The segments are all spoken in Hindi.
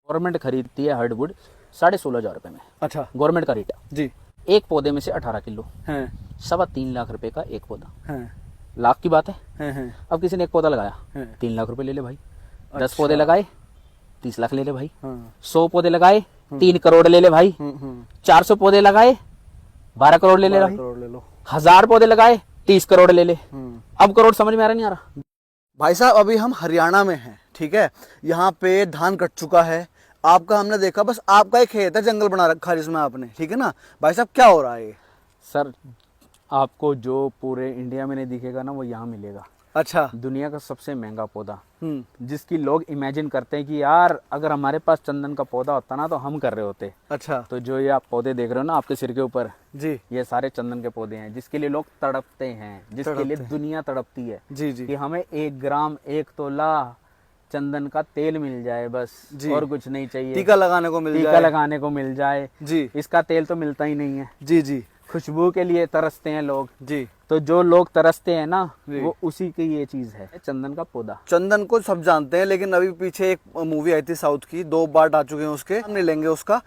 गवर्नमेंट खरीदती है हार्डवुड 16,500 में। अच्छा गवर्नमेंट का रेट है। जी। एक पौधे में से 18 किलो, हैं 3.25 लाख रुपए का एक पौधा। हैं लाख की बात है। हैं अब किसी ने एक पौधा लगाया, हैं 3 लाख रुपए ले ले भाई। 10 अच्छा। पौधे लगाए 30 लाख ले ले भाई। हाँ 100 पौधे लगाए 3 करोड़ ले ले भाई। 400 पौधे लगाए 12 करोड़ ले ले 12 भाई। करोड़ ले लो। 1000 पौधे लगाए 30 करोड़ ले ले। अब करोड़ समझ में आ रहा नहीं आ रहा? भाई साहब अभी हम हरियाणा में हैं, ठीक है। यहाँ पे धान कट चुका है। आपका हमने देखा बस आपका ही खेत है, जंगल बना रखा है जिसमें आपने, ठीक है ना। भाई साहब क्या हो रहा है ये? सर आपको जो पूरे इंडिया में नहीं दिखेगा ना वो यहाँ मिलेगा। अच्छा। दुनिया का सबसे महंगा पौधा, जिसकी लोग इमेजिन करते हैं कि यार अगर हमारे पास चंदन का पौधा होता ना तो हम कर रहे होते। अच्छा। तो जो ये आप पौधे देख रहे हो ना आपके सिर के ऊपर, जी ये सारे चंदन के पौधे हैं जिसके लिए लोग तड़पते हैं, जिसके लिए दुनिया तड़पती है जी जी कि हमें 1 ग्राम 1 तोला चंदन का तेल मिल जाए बस, और कुछ नहीं चाहिए। टीका लगाने को मिल जाए। टीका लगाने को मिल जाए जी। इसका तेल तो मिलता ही नहीं है। जी जी खुशबू के लिए तरसते हैं लोग। जी। तो जो लोग तरसते हैं ना वो उसी की ये चीज है, चंदन का पौधा। चंदन को सब जानते हैं, लेकिन अभी पीछे एक मूवी आई थी साउथ की, 2 पार्ट आ चुके हैं उसके, हम नहीं लेंगे उसका।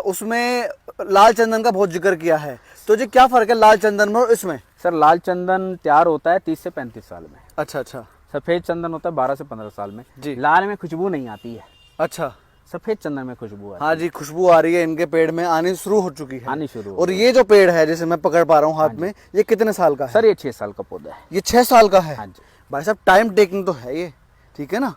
उसमें लाल चंदन का बहुत जिक्र किया है। तो जी क्या फर्क है लाल चंदन में और इसमें? सर लाल चंदन तैयार होता है 30 से 35 साल में। अच्छा अच्छा। सफेद चंदन होता है 12 से 15 साल में। जी। लाल में खुशबू नहीं आती है, अच्छा। सफेद चंदन में खुशबू आती हाँ जी, खुशबू आ रही है, इनके पेड़ में आनी शुरू हो चुकी है। आनी शुरू हो और गई। ये जो पेड़ है जैसे मैं पकड़ पा रहा हूँ हाथ में, ये कितने साल का है? सर ये 6 साल का पौधा है। ये 6 साल का है। हाँ जी। भाई साहब टाइम टेकिंग तो है ये, ठीक है ना।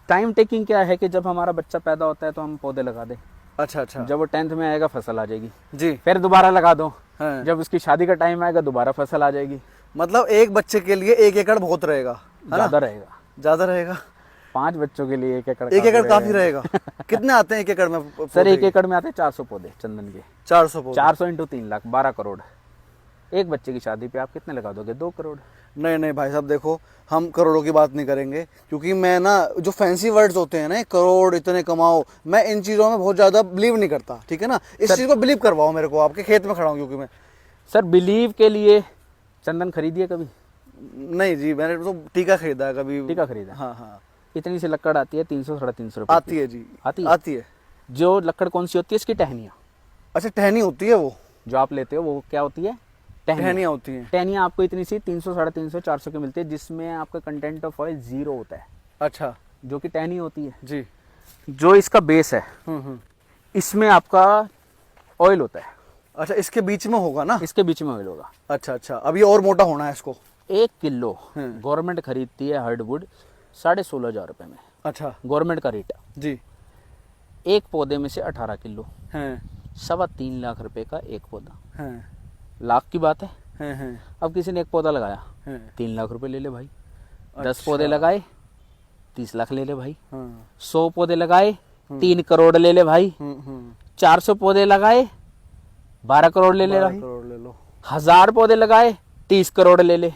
टाइम टेकिंग क्या है कि जब हमारा बच्चा पैदा होता है तो हम पौधे लगा दें, अच्छा अच्छा। जब वो 10th में आएगा फसल आ जाएगी, जी। फिर दोबारा लगा दो, हाँ। जब उसकी शादी का टाइम आएगा दोबारा फसल आ जाएगी। मतलब एक बच्चे के लिए 1 एकड़ बहुत रहेगा, है ना? ज्यादा रहेगा। ज्यादा रहेगा। 5 बच्चों के लिए 1 एकड़ 1 एकड़ काफी रहेगा। कितने आते हैं 1 एकड़ में? सर 1 एकड़ में आते हैं 400 पौधे चंदन के। 400 पौधे। 400 इंटू 3 लाख 12 करोड़। एक बच्चे की शादी पे आप कितने लगा दोगे? 2 करोड़। नहीं नहीं भाई साहब देखो, हम करोड़ों की बात नहीं करेंगे, क्योंकि मैं ना जो फैंसी वर्ड्स होते हैं ना, करोड़ इतने कमाओ, मैं इन चीज़ों में बहुत ज़्यादा बिलीव नहीं करता, ठीक है ना। इस चीज़ को बिलीव करवाओ मेरे को, आपके खेत में खड़ा हूँ क्योंकि मैं। सर बिलीव के लिए चंदन खरीदिए कभी? नहीं जी, मैंने तो टीका खरीदा है कभी। टीका खरीदा? हाँ हाँ। इतनी सी लकड़ आती है 300 साढ़े 300 रुपए आती है जी। आती है? आती है। जो लकड़ कौन सी होती है? इसकी टहनियाँ। अच्छा, टहनी होती है वो जो आप लेते हो वो क्या होती है? टहनियाँ होती हैं। टहनियाँ आपको इतनी सी 300 साढ़े 300 400 की मिलती है, जिसमें आपका कंटेंट ऑफ ऑयल 0 होता है। अच्छा। जो कि टहनी होती है। जी। जो इसका बेस है इसमें आपका ऑयल होता है। अच्छा, इसके बीच में होगा ना? इसके बीच में ऑयल होगा। अच्छा अच्छा। अब ये और मोटा होना है इसको। 1 किलो गवर्नमेंट खरीदती है हार्डवुड 16,500 रुपए में। अच्छा। गवर्नमेंट का रेट है। जी। एक पौधे में से 18 किलो, हैं 3.25 लाख रुपए का एक पौधा। हैं लाख की बात है। हैं अब किसी ने एक पौधा लगाया हैं 3 लाख रुपए ले ले भाई। 10 पौधे लगाए 30 लाख ले ले भाई। हाँ। 100 पौधे लगाए 3 करोड़ ले ले भाई। 400 पौधे लगाए 12 करोड़ ले ले 12 भाई। करोड़ ले लो। 1000 पौधे लगाए 30 करोड़ ले ले।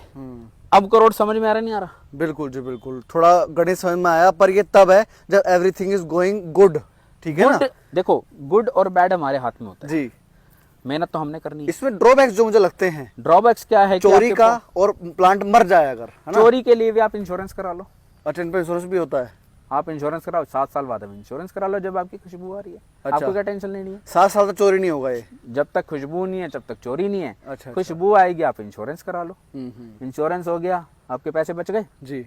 अब करोड़ समझ में आ रहा नहीं आ रहा? बिल्कुल जी बिल्कुल, थोड़ा गणित समझ में आया, पर ये तब है जब एवरीथिंग इज गोइंग गुड, ठीक है ना। गुड, देखो गुड और बैड हमारे हाथ में होता है जी। मेहनत तो हमने करनी है। इसमें ड्रॉबैक्स जो मुझे लगते हैं, ड्रॉबैक्स क्या है कि चोरी आपके का और प्लांट मर जाए अगर, है ना। चोरी के लिए भी आप इंश्योरेंस करा लो। अच्छा, इन पे इंश्योरेंस भी होता है? आप इंश्योरेंस कराओ 7 साल बाद में इंश्योरेंस करा लो जब आपकी खुशबू आ रही है। अच्छा। आपको क्या टेंशन लेनी है? 7 साल तक चोरी नहीं होगा ये? जब तक खुशबू नहीं है जब तक चोरी नहीं है। अच्छा। खुशबू आएगी आप इंश्योरेंस करा लो। इंश्योरेंस हो गया, आपके पैसे बच गए। जी।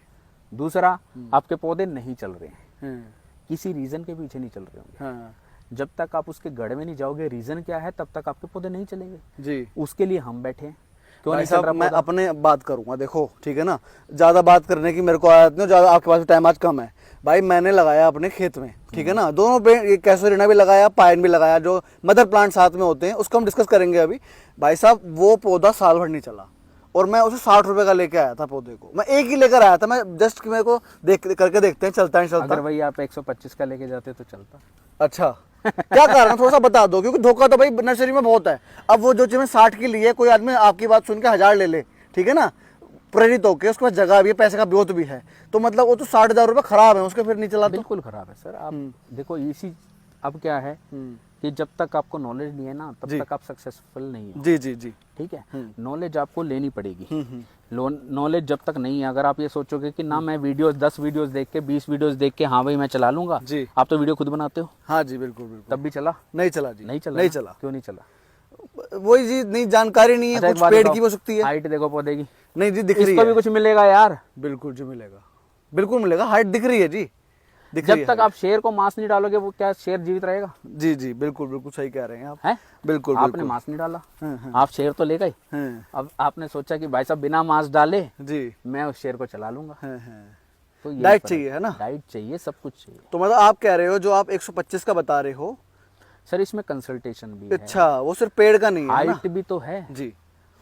दूसरा, आपके पौधे नहीं चल रहे हैं, हैं किसी रीजन के पीछे नहीं चल रहे होंगे। हाँ। जब तक आप उसके गढ़ में नहीं जाओगे, रीजन क्या है, तब तक आपके पौधे नहीं चलेंगे। जी। उसके लिए हम बैठे हैं। क्यों भाई नहीं चल साहब रहा मैं पौधा? अपने बात करूंगा, देखो ठीक है ना, ज्यादा बात करने की मेरे को आदत नहीं, ज्यादा आपके पास टाइम आज कम है। भाई मैंने लगाया अपने खेत में, ठीक है ना, दोनों पे कैसोरिना भी लगाया, पाइन भी लगाया, जो मदर प्लांट साथ में होते हैं उसको हम डिस्कस करेंगे अभी। भाई साहब वो पौधा साल भर नहीं चला, और मैं उसे 60 रुपए का लेके आया था पौधे को। मैं एक ही लेकर आया था, मैं जस्ट मेरे को करके देखते हैं चलता है चलता। अगर वही आप 125 का लेके जाते तो चलता। अच्छा। क्या कारण थोड़ा सा बता दो, क्योंकि धोखा तो भाई नर्सरी में बहुत है। अब वो जो चीज 60 की ली है, कोई आदमी आपकी बात सुन के 1000 ले ले, ठीक है ना, प्रेरित होके, उसके पास जगह भी है, पैसे का ब्योत भी है, तो मतलब वो तो 60,000 रुपए खराब है उसके, फिर नहीं चला तो। बिल्कुल खराब है सर। आप देखो इसी, अब क्या है कि जब तक आपको नॉलेज नहीं है ना तब जी। तक आप सक्सेसफुल नहीं हो। जी जी जी। ठीक है, नॉलेज आपको लेनी पड़ेगी। हम्म। नॉलेज जब तक नहीं है, अगर आप ये सोचोगे कि ना मैं वीडियोस 10 वीडियोस देख के 20 वीडियोस देख के हाँ भाई मैं चला लूंगा, जी। आप तो वीडियो खुद बनाते हो, हाँ जी, बिल्कुल बिल्कुल। तब भी चला नहीं चला जी, नहीं चला नहीं ना? चला। क्यों नहीं चला? वही जी, नहीं जानकारी नहीं है, अच्छा, एक कुछ बात पेड़ बताओ, की हो सकती है। हाइट देखो पौधे की, नहीं जी, दिख रही इसको भी है। कुछ मिलेगा यार। बिल्कुल जी मिलेगा, बिल्कुल मिलेगा, हाइट दिख रही है जी, दिख रही जब है तक आप शेर को मांस नहीं डालोगे वो क्या शेर जीवित रहेगा? जी जी, बिल्कुल बिल्कुल सही कह रहे हैं आप। है, बिल्कुल आपने बिल्कुल। मांस नहीं डाला, हाँ। आप शेर तो ले गए। हाँ अब आपने सोचा कि भाई साहब बिना मांस डाले जी। मैं उस शेर को चला लूंगा। हाँ। तो यही डाइट फर्क चाहिए है ना? डाइट चाहिए, सब कुछ चाहिए। तो मतलब आप कह रहे हो जो आप 125 का बता रहे हो, सर इसमें कंसल्टेशन भी है, अच्छा वो सिर्फ पेड़ का नहीं है ना? हाइट भी तो है। जी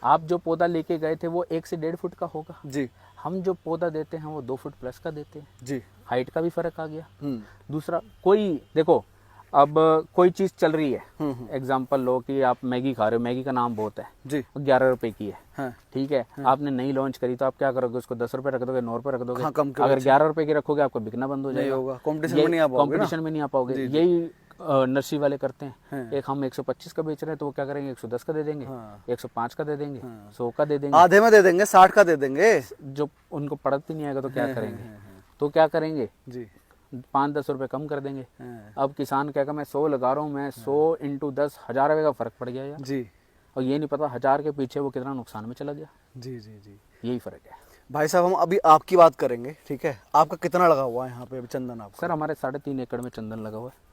आप जो पौधा लेके गए थे वो 1 से 1.5 फुट का होगा, जी हम जो पौधा देते हैं वो 2 फुट प्लस का देते हैं, जी। हाइट का भी फर्क आ गया। हम्म दूसरा कोई देखो, अब कोई चीज़ चल रही है, हम्म। एग्जाम्पल लो कि आप मैगी खा रहे हो, मैगी का नाम बहुत है, जी 11 रुपए की है। हाँ ठीक है, आपने नई लॉन्च करी तो आप क्या करोगे, उसको 10 रुपए रख दोगे, 9 रुपए रख दोगे? हाँ, कम के अगर बच्चे। 11 रुपए की रखोगे आपको बिकना बंद हो नहीं जाएगा, होगा, कंपटीशन में नहीं आ पाओगे ना। कंपटीशन में नहीं आ पाओगे। जी, जी। यही नर्सरी वाले करते हैं। हाँ। एक हम 125 का बेच रहे हैं तो वो क्या करेंगे, 110 का दे देंगे, हाँ। 105 का दे देंगे, 100 का दे देंगे। आधे में दे देंगे, 60 का दे देंगे। जो उनको पढ़त भी नहीं आएगा तो क्या हाँ, करेंगे? हाँ, तो क्या करेंगे, जी 5-10 रुपए कम कर देंगे। हाँ। अब किसान कहेगा मैं 100 लगा रहा हूँ, मैं 100 इंटू 10 1000 रुपये का फर्क पड़ गया यार, जी और ये नहीं पता 1000 के पीछे वो कितना नुकसान में चला गया। जी जी जी। यही फर्क है। भाई साहब हम अभी आपकी बात करेंगे, ठीक है? आपका कितना लगा हुआ है यहाँ पे अभी चंदन आपका? सर हमारे 3.5 एकड़ में चंदन लगा हुआ है,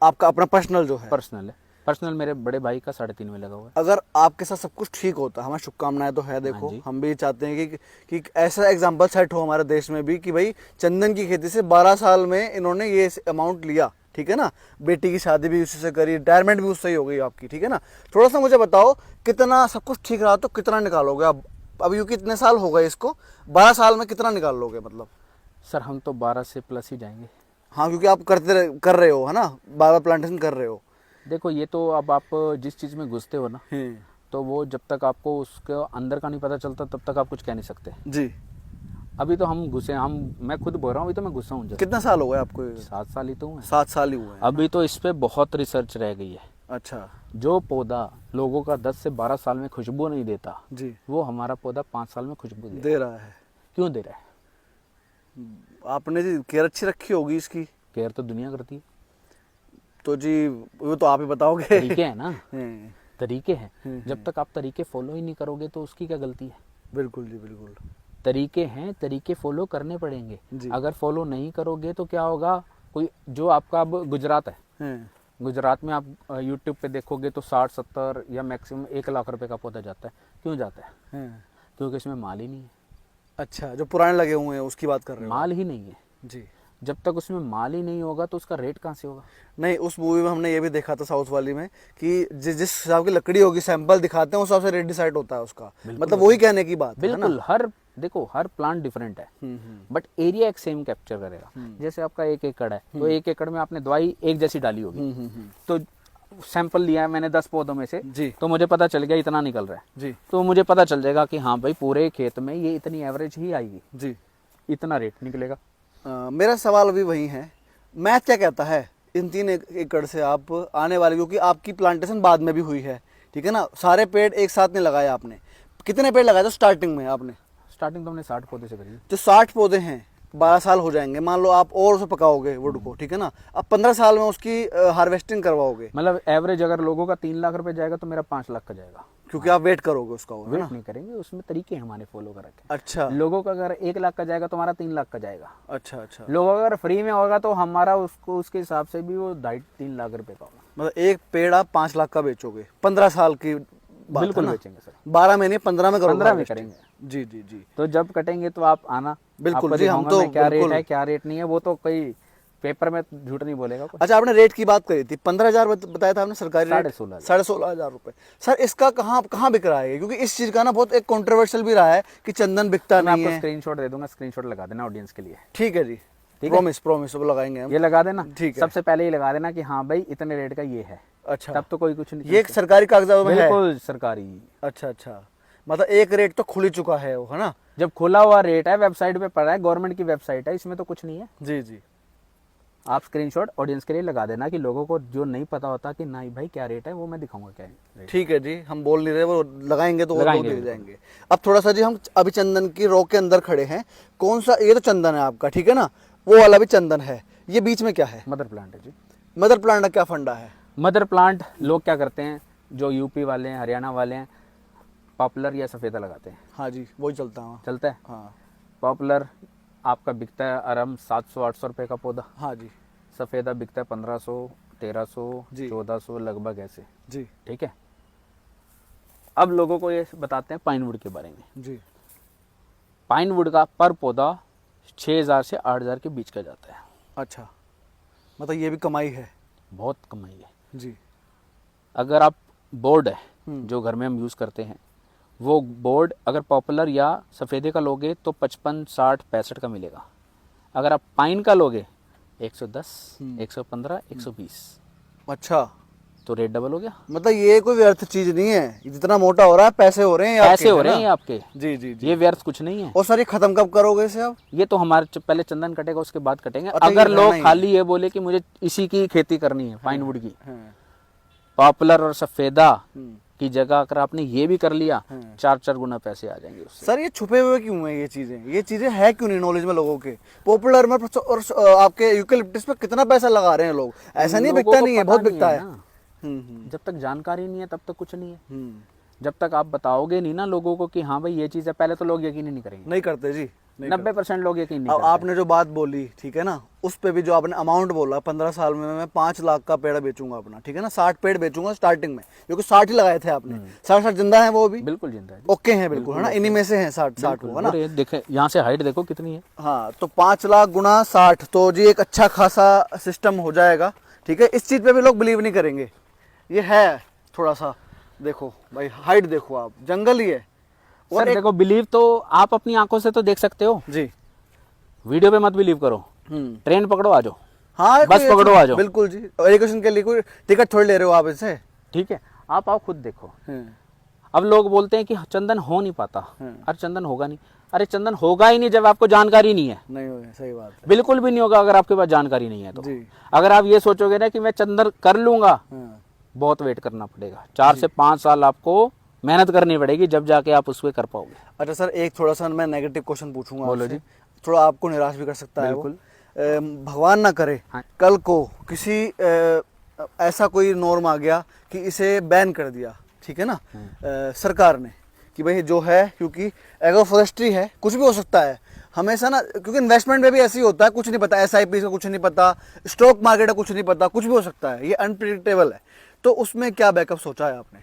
आपका अपना पर्सनल जो है? पर्सनल है, पर्सनल मेरे बड़े भाई का 3.5 में लगा हुआ है। अगर आपके साथ सब कुछ ठीक होता, हमारी शुभकामनाएं तो है, देखो जी। हम भी चाहते हैं कि ऐसा एग्जांपल सेट हो हमारे देश में भी कि भाई चंदन की खेती से 12 साल में इन्होंने ये अमाउंट लिया, ठीक है ना? बेटी की शादी भी उसी से करी, रिटायरमेंट भी उससे ही हो गई आपकी, ठीक है ना? थोड़ा सा मुझे बताओ कितना सब कुछ ठीक रहा तो कितना निकालोगे आप अभी, क्योंकि इतने साल हो गए इसको, 12 साल में कितना निकाल लोगे मतलब? सर हम तो 12 से प्लस ही जाएंगे। हाँ, क्योंकि आप कर रहे हो है ना, बार प्लांटेशन कर रहे हो। देखो ये तो अब आप जिस चीज़ में घुसते हो ना, तो वो जब तक आपको उसके अंदर का नहीं पता चलता तब तक आप कुछ कह नहीं सकते। जी। अभी तो हम घुसे, मैं खुद बोल रहा हूँ, अभी तो मैं घुसा हूँ। कितना साल हो गए आपको? 7 साल ही तो हुए। 7 साल ही हुए हैं। अभी तो इस पे बहुत रिसर्च रह गई है। अच्छा जो पौधा लोगों का 10 से 12 साल में खुशबू नहीं देता, जी, वो हमारा पौधा 5 साल में खुशबू दे रहा है। क्यों दे रहा है? आपने जी केयर अच्छी रखी होगी इसकी। केयर तो दुनिया करती है, तो जी वो तो आप ही बताओगे। तरीके हैं ना, हम्म, तरीके हैं। जब तक आप तरीके फॉलो ही नहीं करोगे तो उसकी क्या गलती है? बिल्कुल जी बिल्कुल। तरीके हैं, तरीके फॉलो करने पड़ेंगे। जी। अगर फॉलो नहीं करोगे तो क्या होगा? कोई जो आपका अब गुजरात है, हम्म, गुजरात में आप यूट्यूब पे देखोगे तो 60-70 या मैक्सिमम 1 लाख रुपए का पौधा जाता है। क्यों जाता है? हम्म। क्योंकि इसमें माल ही नहीं है। अच्छा, जो पुराने लगे हुए हैं उसकी बात कर रहे हो? माल ही नहीं है। जी। जब तक उसमें माल ही नहीं होगा तो उसका रेट कहाँ से होगा? नहीं, उस मूवी में हमने ये भी देखा था साउथ वाली में कि जिस हिसाब की लकड़ी होगी, सैंपल दिखाते हैं उस हिसाब से रेट डिसाइड होता है उसका। मतलब वही कहने की बात है ना? बिल्कुल। देखो हर प्लांट डिफरेंट है, बट एरिया एक सेम कैप्चर करेगा। जैसे आपका 1 एकड़ है तो 1 एकड़ में आपने दवाई एक जैसी डाली होगी, तो सैंपल लिया है मैंने 10 पौधों में से, जी तो मुझे पता चल गया इतना निकल रहा है, जी तो मुझे पता चल जाएगा कि हाँ भाई पूरे खेत में ये इतनी एवरेज ही आएगी, जी। इतना रेट निकलेगा। मेरा सवाल अभी वही है, मैथ क्या कहता है इन 3 एकड़ से आप आने वाले, क्योंकि आपकी प्लांटेशन बाद में भी हुई है, ठीक है ना? सारे पेड़ एक साथ नहीं लगाए आपने, कितने पेड़ लगाए थे स्टार्टिंग में आपने? स्टार्टिंग तो हमने 60 पौधे से करी। तो 60 पौधे हैं, 12 साल हो जाएंगे, मान लो आप और उसे पकाओगे वुड को, ठीक है ना? अब 15 साल में उसकी हार्वेस्टिंग करवाओगे, मतलब एवरेज अगर लोगों का 3 लाख रुपए जाएगा तो मेरा 5 लाख का जाएगा। क्योंकि आप वेट करोगे उसका, है ना? वेट नहीं करेंगे, उसमें तरीके हमारे फॉलो कर रखे। अच्छा लोगों का अगर 1 लाख का जाएगा तो हमारा 3 लाख का जाएगा। अच्छा अच्छा। लोगों का अगर फ्री में होगा तो हमारा उसको उसके हिसाब से भी वो 2.5-3 लाख रुपए का होगा। मतलब एक पेड़ आप 5 लाख का बेचोगे 15 साल की बात बिल्कुल है ना? बेचेंगे सर, 12 महीने 15 में करोगे? 15 में करेंगे। जी जी जी। तो जब कटेंगे तो आप आना, बिल्कुल आपको जी, हम दिखाऊंगा तो मैं क्या रेट बिल्कुल। है क्या रेट नहीं है। वो तो कोई पेपर में झूठ नहीं बोलेगा कोई। अच्छा, आपने रेट की बात करी थी, 15,000 बताया था आपने सरकारी रेट? 16,500। 16,500 रुपए। सर इसका कहाँ कहाँ बिक रहा है? क्योंकि इस चीज का ना बहुत एक कंट्रोवर्शियल भी रहा है कि चंदन बिकता मैं नहीं आपको है। स्क्रीनशॉट दे दूंगा, स्क्रीनशॉट लगा देना ऑडियंस के लिए। ठीक है जी, ठीक है? प्रॉमिस वो लगाएंगे हम। ये लगा देना, ठीक है। सबसे पहले ये लगा देना कि हाँ भाई इतने रेट का ये है, अच्छा, तब तो कोई कुछ नहीं। ये एक सरकारी कागजात में है? बिल्कुल सरकारी। अच्छा अच्छा, मतलब एक रेट तो खुल ही चुका है वो, है ना? जब खुला हुआ रेट है, वेबसाइट पे पड़ा है, गवर्नमेंट की वेबसाइट है, इसमें तो कुछ नहीं है। जी जी। आप स्क्रीनशॉट ऑडियंस के लिए लगा देना कि लोगों को जो नहीं पता होता कि नहीं भाई क्या रेट है, वो मैं दिखाऊंगा क्या है। ठीक है जी, हम बोल नहीं रहे, वो लगाएंगे तो वो लगाएंगे, दे बिल्कुल। जाएंगे। अब थोड़ा सा जी, हम अभी चंदन की रो के अंदर खड़े हैं। कौन सा, ये तो चंदन है आपका, ठीक है ना, वो वाला भी चंदन है, ये बीच में क्या है? मदर प्लांट है जी। मदर प्लांट का क्या फंडा है? मदर प्लांट लोग क्या करते हैं, जो यूपी वाले हैं, हरियाणा वाले हैं, पॉपुलर या सफ़ेदा लगाते हैं। हाँ जी, वही चलता है। चलता है। हाँ पॉपुलर आपका बिकता है आराम 700-800 रुपये का पौधा। हाँ जी सफ़ेदा बिकता है 1500, 1300, जी। 1400 लगभग ऐसे। जी ठीक है। अब लोगों को ये बताते हैं पाइनवुड के बारे में। जी। पाइनवुड का पर पौधा 6000 से 8000 के बीच का जाता है। अच्छा, मतलब ये भी कमाई है? बहुत कमाई है जी। अगर आप बोर्ड है जो घर में हम यूज़ करते हैं, वो बोर्ड अगर पॉपुलर या सफ़ेदे का लोगे तो 55, 60, 65 का मिलेगा। अगर आप पाइन का लोगे 110, 115, 120, अच्छा, तो रेट डबल हो गया। मतलब ये कोई व्यर्थ चीज नहीं है, जितना मोटा हो रहा है पैसे हो रहे हैं पैसे हो रहे हैं ये आपके। जी जी जी। ये व्यर्थ कुछ नहीं है। और सर ये खत्म कब करोगे इसे आप? ये तो हमारे पहले चंदन कटेगा उसके बाद कटेंगे। अच्छा, ये अगर रहना लोग ही है। खाली ये बोले कि मुझे इसी की खेती करनी है पाइनवुड की, हाँ, पॉपुलर और सफेदा हम्म। की जगह अगर आपने ये भी कर लिया, हाँ। 4-4 गुना पैसे आ जाएंगे उससे। सर ये छुपे हुए क्यों है? ये चीजें है क्यों नहीं नॉलेज में लोगों के? पॉपुलर में और आपके यूकेलिप्टस पे कितना पैसा लगा रहे हैं लोग, ऐसा नहीं लोगों बिकता को नहीं है, पता बहुत नहीं बिकता है। ना। जब तक जानकारी नहीं है तब तक कुछ नहीं है। हम्म। जब तक आप बताओगे नहीं ना लोगों को कि हाँ भाई ये चीज़ है, पहले तो लोग यकीन ही नहीं करेंगे। नहीं करते जी, नहीं करते। 90% लोग यकीन नहीं अब करते। आपने जो बात बोली, ठीक है ना, उस पे भी जो आपने अमाउंट बोला, 15 साल में मैं 5 लाख का पेड़ बेचूंगा अपना, ठीक है ना, 60 पेड़ बेचूंगा स्टार्टिंग में, क्योंकि 60 ही लगाए थे आपने। 60 जिंदा है वो भी? बिल्कुल जिंदा है। ओके हैं बिल्कुल, है ना, इन्हीं में से हैं 60 वो, है ना। और ये देखे यहाँ से हाइट देखो कितनी है। हाँ, तो 5 लाख गुना 60, तो जी एक अच्छा खासा सिस्टम हो जाएगा। ठीक है, इस चीज पे भी लोग बिलीव नहीं करेंगे। ये है थोड़ा सा, देखो भाई हाइट देखो आप, जंगल ही है। सर देखो, बिलीव तो आप अपनी आंखों से तो देख सकते हो, जी। वीडियो पे मत बिलीव करो। ट्रेन पकड़ो आ जाओ, हाँ, बस पकड़ो आ जाओ। बिल्कुल जी, एजुकेशन के लिए कोई टिकट थोड़ी ले रहे हो आप इससे। ठीक है, आप आओ खुद देखो। अब लोग बोलते हैं कि चंदन हो नहीं पाता। अरे चंदन होगा नहीं, अरे चंदन होगा ही नहीं जब आपको जानकारी नहीं है। नहीं होगा, सही बात है। बिल्कुल भी नहीं होगा अगर आपके पास जानकारी नहीं है तो। जी। अगर आप ये सोचोगे ना कि मैं चंदन कर लूंगा, हाँ। बहुत वेट करना पड़ेगा। 4 से 5 साल आपको मेहनत करनी पड़ेगी, जब जाके आप उसको कर पाओगे। अच्छा सर, एक थोड़ा सा मैं नेगेटिव क्वेश्चन पूछूंगा बोलो आपसे। जी। थोड़ा आपको निराश भी कर सकता है वो। बिल्कुल। भगवान ना करे हाँ। कल को किसी ऐसा कोई नॉर्म आ गया कि इसे बैन कर दिया, ठीक है ना, सरकार ने, कि भाई जो है, क्योंकि एग्रो फॉरेस्ट्री है, कुछ भी हो सकता है हमेशा ना, क्योंकि इन्वेस्टमेंट में भी ऐसे ही होता है, कुछ नहीं पता, SIP का कुछ नहीं पता, स्टॉक मार्केट का कुछ नहीं पता, कुछ भी हो सकता है, ये अनप्रिडिक्टेबल है। तो उसमें क्या बैकअप सोचा है आपने?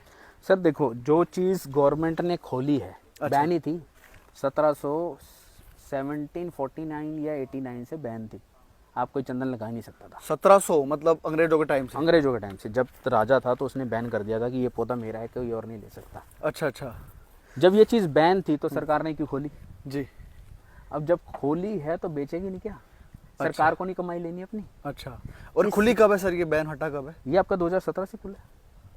सर देखो, जो चीज गवर्नमेंट ने खोली है, बैन ही थी 1749 या 89 से बैन थी। आप कोई चंदन लगा ही नहीं सकता था। 1700 मतलब अंग्रेजों के टाइम से? अंग्रेजों के टाइम से, जब राजा था तो उसने बैन कर दिया था कि ये पौधा मेरा है, कोई और नहीं ले सकता। अच्छा अच्छा। जब ये चीज बैन थी तो सरकार ने क्यों खोली? जी। अब जब खोली है तो बेचेगी नहीं क्या? सरकार को नहीं कमाई लेनी अपनी? अच्छा, और खुली कब है सर, ये बैन हटा कब है? ये आपका 2017 से खुला है।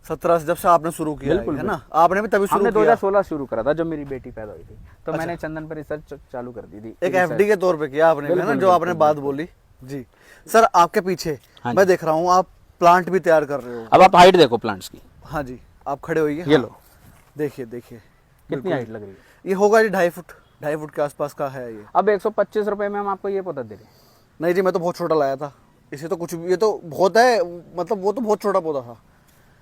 17 से, जब से आपने शुरू किया बिल्कुल, है ना, आपने भी तभी शुरू हमने किया? 2016 शुरू करा था जब मेरी बेटी पैदा हुई थी, तो मैंने चंदन पर रिसर्च चालू कर दी थी। एक FD के तौर पे किया आपने, है ना, जो आपने बात बोली। जी सर, आपके पीछे मैं देख रहा हूँ आप प्लांट भी तैयार कर रहे हो। अब आप हाइट देखो प्लांट्स की। हाँ जी, आप खड़े होइए। ये लो, देखिए देखिए कितनी हाइट लग रही है। ये होगा जी 2.5 फुट के आसपास का है ये। अब 125 रुपए में हम आपको ये पौधा दे रहे हैं। नहीं जी, मैं तो बहुत छोटा लाया था, इसे तो कुछ भी, ये तो बहुत है, मतलब वो तो बहुत छोटा पौधा था।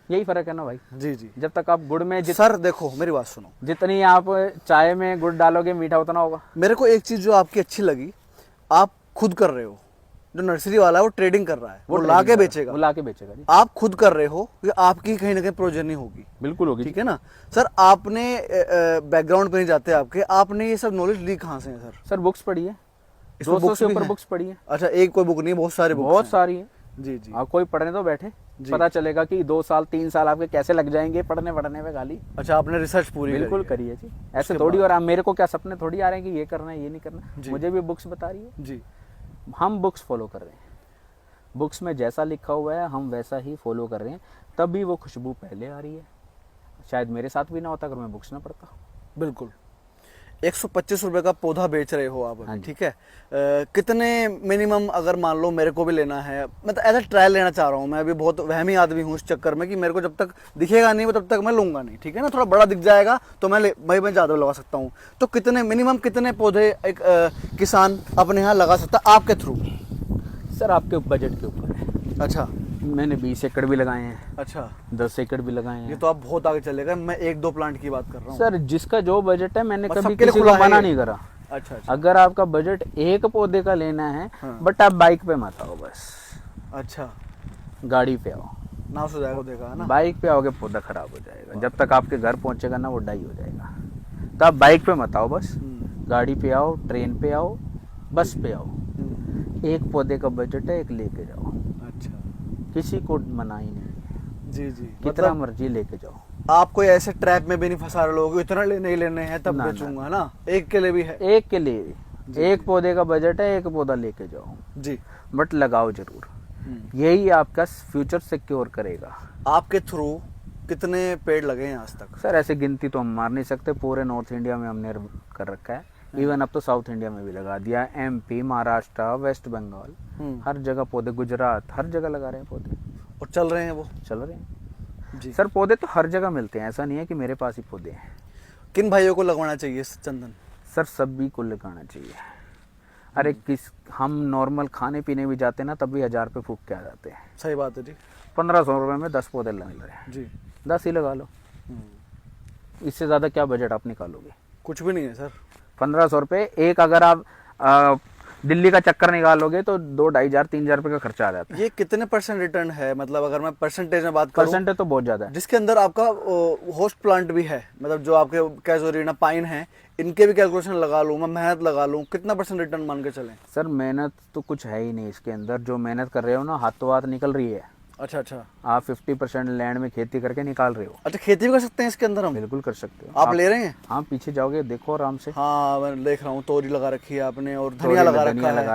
यही फर्क है ना भाई। जी जी। जब तक आप गुड़ में सर देखो मेरी बात सुनो, जितनी आप चाय में गुड़ डालोगे मीठा उतना होगा। मेरे को एक चीज जो आपकी अच्छी लगी, आप खुद कर रहे हो। जो नर्सरी वाला है वो ट्रेडिंग कर रहा है, वो ला के बेचेगा। वो ला के बेचेगा जी। आप खुद कर रहे हो, कि आपकी कहीं ना कहीं प्रोजनी होगी। बिल्कुल होगी। ठीक है ना सर, आपने बैकग्राउंड पे नहीं जाते आपके, आपने ये सब नॉलेज ली कहाँ से है सर? सर बुक्स पढ़ी है, इसमें 200 books से भी ऊपर हैं? बुक्स पढ़ी है। अच्छा, एक कोई बुक नहीं, बहुत सारी बुक्स बहुत हैं। सारी है। जी जी। आप कोई पढ़ने तो बैठे, पता चलेगा कि 2 साल 3 साल आपके कैसे लग जाएंगे पढ़ने में खाली। अच्छा, आपने रिसर्च पूरी बिल्कुल करी करिए जी। ऐसे थोड़ी, और मेरे को क्या सपने थोड़ी आ रहे हैं कि ये करना है ये नहीं करना, मुझे भी बुक्स बता रही है। जी। हम बुक्स फॉलो कर रहे हैं, बुक्स में जैसा लिखा हुआ है हम वैसा ही फॉलो कर रहे हैं, तभी वो खुशबू पहले आ रही है। शायद मेरे साथ भी ना होता अगर मैं बुक्स ना पढ़ता। बिल्कुल। 125 रुपए का पौधा बेच रहे हो आप हाँ अभी, जी। ठीक है। कितने मिनिमम, अगर मान लो मेरे को भी लेना है, मतलब एज अ ट्रायल लेना चाह रहा हूँ, मैं अभी बहुत वहमी आदमी हूँ इस चक्कर में कि मेरे को जब तक दिखेगा नहीं वो तब तक मैं लूंगा नहीं, ठीक है ना। थोड़ा बड़ा दिख जाएगा तो भाई मैं ज़्यादा लगा सकता हूँ। तो कितने मिनिमम कितने पौधे एक किसान अपने यहाँ लगा सकता है आपके थ्रू? सर आपके बजट के ऊपर है। अच्छा मैंने 20 एकड़ भी लगाए हैं, अच्छा, 10 एकड़ भी लगाए ये हैं। तो आप बहुत आगे चले गए। मैं 1-2 प्लांट की बात कर रहा हूँ सर जिसका जो बजट है, मैंने बस कभी सबके लिए किसी खुला को है मना ये? नहीं करा। अच्छा अच्छा अगर आपका बजट एक पौधे का लेना है, हाँ। बट आप बाइक पे मत आओ, बस अच्छा, गाड़ी पे आओ। नाव से जाएगा देखा है ना। बाइक पे आओगे पौधा खराब हो जाएगा, जब तक आपके घर पहुंचेगा ना वो डाई हो जाएगा। तो आप बाइक पे मत आओ, बस गाड़ी पे आओ, ट्रेन पे आओ, बस पे आओ। एक पौधे का बजट है, एक लेके जाओ, अच्छा किसी को मना ही नहीं है। जी जी, कितना मतलब मर्जी लेके जाओ। आप कोई ऐसे ट्रैप में भी नहीं फंसा रहे लोग, इतना लेने ही लेने हैं तब ना, ना, बेचूंगा ना। एक के लिए भी है एक के लिए एक पौधे का बजट है, एक पौधा लेके जाओ, जी। बट लगाओ जरूर। यही आपका फ्यूचर सिक्योर करेगा। आपके थ्रू कितने पेड़ लगे हैं आज तक? सर ऐसे गिनती तो हम मार नहीं सकते, पूरे नॉर्थ इंडिया में हमने कर रखा है। इवन अब तो साउथ इंडिया में भी लगा दिया, एमपी, महाराष्ट्र, वेस्ट बंगाल, हर जगह पौधे, गुजरात, हर जगह लगा रहे हैं पौधे, और चल रहे हैं वो? चल रहे हैं जी। सर। पौधे तो हर जगह मिलते हैं, ऐसा नहीं है कि मेरे पास ही पौधे हैं। किन भाइयों को लगवाना चाहिए चंदन? सर सभी को लगाना चाहिए। अरे हम नॉर्मल खाने पीने भी जाते हैं ना, तब भी 1000 रुपये फूक के आ जाते हैं। सही बात है जी। 1500 रुपये में 10 पौधे मिल रहे हैं, जी 10 ही लगा लो। इससे ज़्यादा क्या बजट आप निकालोगे? कुछ भी नहीं है सर। 1500 रुपये एक, अगर आप दिल्ली का चक्कर निकालोगे तो 2-2,500-3,000 रुपये का खर्चा आ जाता है। ये कितने % रिटर्न है, मतलब अगर मैं परसेंटेज में बात करूं? परसेंटेज तो बहुत ज़्यादा है। जिसके अंदर आपका होस्ट प्लांट भी है, मतलब जो आपके कैजुरीना पाइन है, इनके भी कैलकुलेशन लगा लूँ मैं, मेहनत लगा लूँ, कितना % रिटर्न मान के चलें? सर मेहनत तो कुछ है ही नहीं इसके अंदर। जो मेहनत कर रहे हो ना, हाथों हाथ निकल रही है। अच्छा अच्छा आप 50% लैंड में खेती करके निकाल रहे हो। अच्छा, खेती भी कर सकते हैं इसके अंदर हम? बिल्कुल कर सकते हो। आप ले रहे हैं? हाँ, पीछे जाओगे देखो आराम से। हाँ मैं देख रहा हूँ, तोरी लगा रखी है आपने और धनिया लगा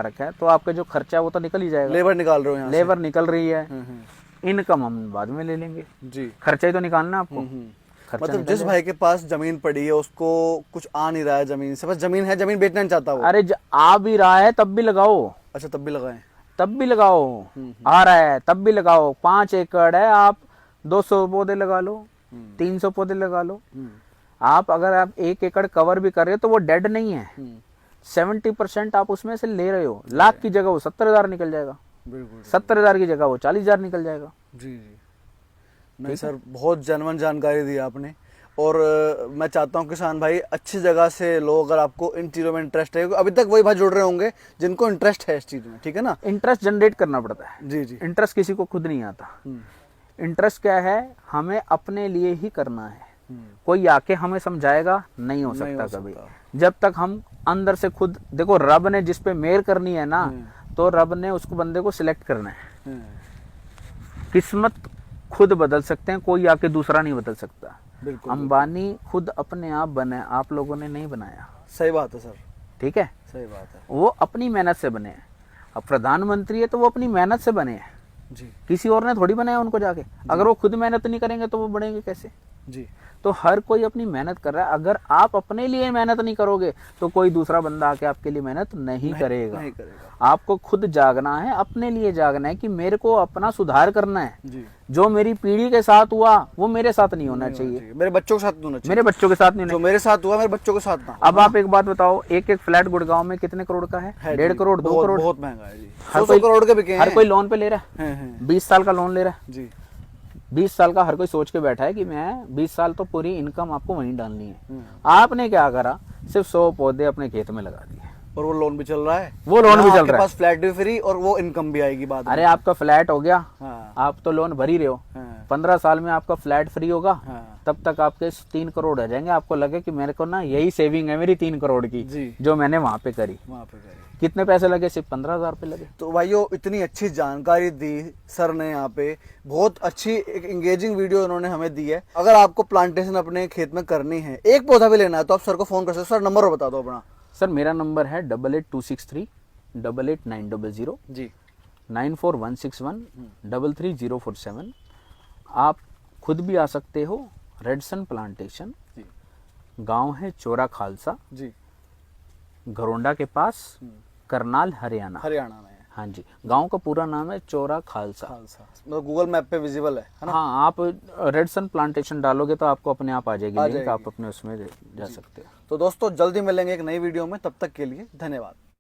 रखा है। तो आपका जो खर्चा है वो तो निकल ही जाएगा। लेबर निकाल रहे हो यहाँ से? लेबर निकल रही है, इनकम हम बाद में ले लेंगे। जी। खर्चा ही तो निकालना है आपको। खर्चा मतलब निकल जिस जाएगा। भाई के पास जमीन पड़ी है उसको कुछ आ नहीं रहा है जमीन से, बस जमीन है, जमीन बेचना नहीं चाहता वो। अरे आ भी रहा है तब भी लगाओ, अच्छा, तब भी लगाएं? तब भी लगाओ। आ रहा है तब भी लगाओ। 5 एकड़ है, आप 200 पौधे लगा लो, 300 पौधे लगा लो। आप अगर आप 1 एकड़ कवर भी कर रहे हो तो वो डेड नहीं है। 70% आप उसमें से ले रहे हो। लाख की जगह वो 70,000 निकल जाएगा, बिल्कुल। 70,000 की जगह वो 40,000 निकल जाएगा। जी जी, नहीं सर, बहुत जेन्युइन जानकारी दी आपने। और मैं चाहता हूँ किसान भाई अच्छी जगह से लो, अगर आपको इन चीज़ों में इंटरेस्ट है। अभी तक वही भाई जुड़ रहे होंगे जिनको इंटरेस्ट है इस चीज़ में, ठीक है ना। इंटरेस्ट जनरेट करना पड़ता है। जी जी। इंटरेस्ट किसी को खुद नहीं आता। इंटरेस्ट क्या है, हमें अपने लिए ही करना है। कोई आके हमें समझाएगा नहीं हो सकता कभी। जब तक हम अंदर से खुद देखो, रब ने जिस पे मेहर करनी है ना, तो रब ने उसको बंदे को सिलेक्ट करना है। किस्मत खुद बदल सकते हैं, कोई आके दूसरा नहीं बदल सकता। बिल्कुल। अंबानी खुद अपने आप बने, आप लोगों ने नहीं बनाया। सही बात है सर, ठीक है, सही बात है वो अपनी मेहनत से बने हैं। अब प्रधानमंत्री है तो वो अपनी मेहनत से बने हैं, जी किसी और ने थोड़ी बनाया उनको जाके। अगर वो खुद मेहनत नहीं करेंगे तो वो बढ़ेंगे कैसे? जी। तो हर कोई अपनी मेहनत कर रहा है। अगर आप अपने लिए मेहनत नहीं करोगे तो कोई दूसरा बंदा आके आपके लिए मेहनत नहीं करेगा। नहीं करेगा। आपको खुद जागना है, अपने लिए जागना है कि मेरे को अपना सुधार करना है। जी। जो मेरी पीढ़ी के साथ हुआ वो मेरे साथ नहीं होना चाहिए, मेरे बच्चों के साथ नहीं होना चाहिए, मेरे बच्चों के साथ नहीं होना जो मेरे साथ हुआ मेरे बच्चों के साथ ना। अब आप एक बात बताओ, एक फ्लैट गुड़गांव में कितने करोड़ का है? 1.5 करोड़, 2 करोड़। बहुत महंगा है जी। हर 100 करोड़ के बिके हैं। हर कोई लोन पे ले रहा है। 20 साल का लोन ले रहा है जी। 20 साल का हर कोई सोच के बैठा है कि मैं 20 साल तो पूरी इनकम आपको वहीं डालनी है। आपने क्या करा, सिर्फ 100 पौधे अपने खेत में लगा दिए, और वो लोन भी चल रहा है। वो लोन भी चल रहा है, पास फ्लैट भी फ्री और वो इनकम भी आएगी बाद में। अरे आपका फ्लैट हो गया, हाँ। आप तो लोन भर ही रहे हो। हाँ। 15 साल में आपका फ्लैट फ्री होगा। हाँ। तब तक आपके 3 करोड़ आ जाएंगे। आपको लगे कि मेरे को ना यही सेविंग है मेरी 3 करोड़ की जी। जो मैंने वहां पे करी। वहाँ पे करी। कितने पैसे लगे? सिर्फ 15,000 रुपए लगे। तो भाइयों, इतनी अच्छी जानकारी दी सर ने यहाँ पे, बहुत अच्छी एक एंगेजिंग वीडियो उन्होंने हमें दी है। अगर आपको प्लांटेशन अपने खेत में करनी है, एक पौधा भी लेना है, तो आप सर को फोन कर सकते हो। सर नंबर बता दो अपना। सर मेरा नंबर है 88,263 88,900 जी। 94,161 33,047। आप खुद भी आ सकते हो रेडसन प्लांटेशन, जी। गांव है चोरा खालसा, जी, घरोंडा के पास, करनाल हरियाणा। हरियाणा में है। हाँ जी, गांव का पूरा नाम है चोरा खालसा। खालसा, मतलब गूगल मैप पे विजिबल है ना? हाँ, आप रेड सन प्लांटेशन डालोगे तो आपको अपने आप आ जाएगी लिंक, जाएगी। आप अपने उसमें जा सकते हो। तो दोस्तों जल्दी मिलेंगे एक नई वीडियो में, तब तक के लिए धन्यवाद।